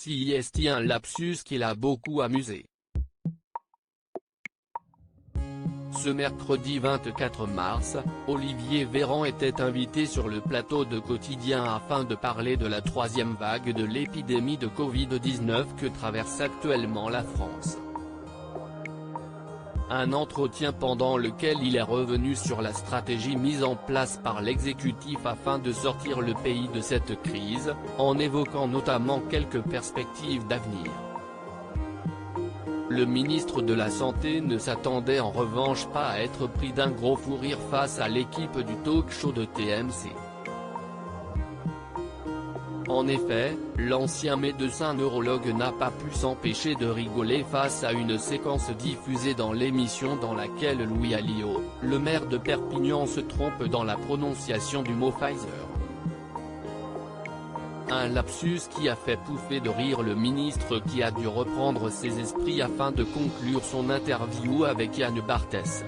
CIST, un lapsus qui l'a beaucoup amusé. Ce mercredi 24 mars, Olivier Véran était invité sur le plateau de Quotidien afin de parler de la troisième vague de l'épidémie de Covid-19 que traverse actuellement la France. Un entretien pendant lequel il est revenu sur la stratégie mise en place par l'exécutif afin de sortir le pays de cette crise, en évoquant notamment quelques perspectives d'avenir. Le ministre de la Santé ne s'attendait en revanche pas à être pris d'un gros fou rire face à l'équipe du talk-show de TMC. En effet, l'ancien médecin neurologue n'a pas pu s'empêcher de rigoler face à une séquence diffusée dans l'émission dans laquelle Louis Alliot, le maire de Perpignan, se trompe dans la prononciation du mot Pfizer. Un lapsus qui a fait pouffer de rire le ministre qui a dû reprendre ses esprits afin de conclure son interview avec Yann Barthès.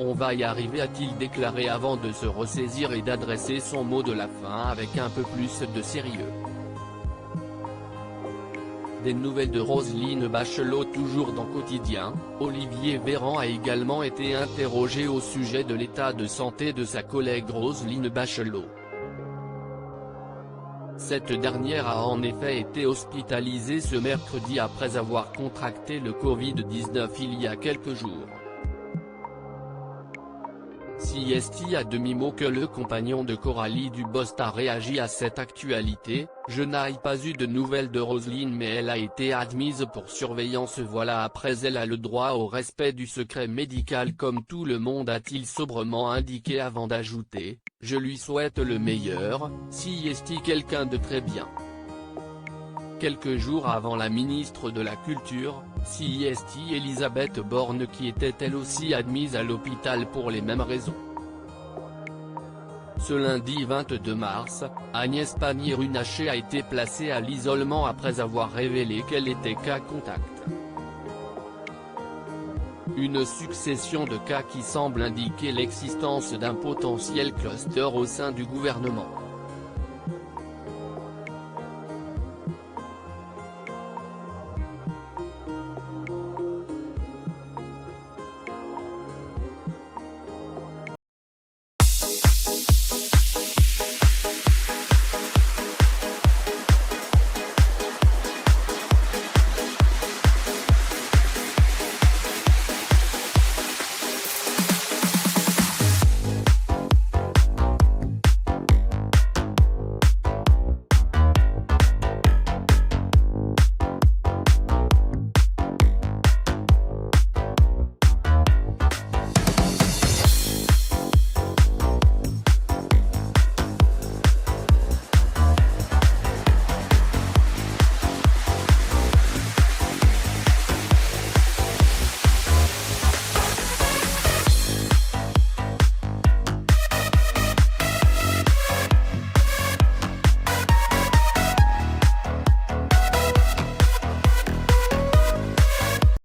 On va y arriver, a-t-il déclaré avant de se ressaisir et d'adresser son mot de la fin avec un peu plus de sérieux. Des nouvelles de Roselyne Bachelot. Toujours dans Quotidien, Olivier Véran a également été interrogé au sujet de l'état de santé de sa collègue Roselyne Bachelot. Cette dernière a en effet été hospitalisée ce mercredi après avoir contracté le Covid-19 il y a quelques jours. CIST à demi-mot que le compagnon de Coralie Dubost a réagi à cette actualité. Je n'ai pas eu de nouvelles de Roselyne, mais elle a été admise pour surveillance. Voilà, après elle a le droit au respect du secret médical comme tout le monde, a-t-il sobrement indiqué avant d'ajouter: je lui souhaite le meilleur, CIST, quelqu'un de très bien. Quelques jours avant, la ministre de la Culture, CIST, Elisabeth Borne, qui était elle aussi admise à l'hôpital pour les mêmes raisons. Ce lundi 22 mars, Agnès Pannier-Runacher a été placée à l'isolement après avoir révélé qu'elle était cas contact. Une succession de cas qui semble indiquer l'existence d'un potentiel cluster au sein du gouvernement.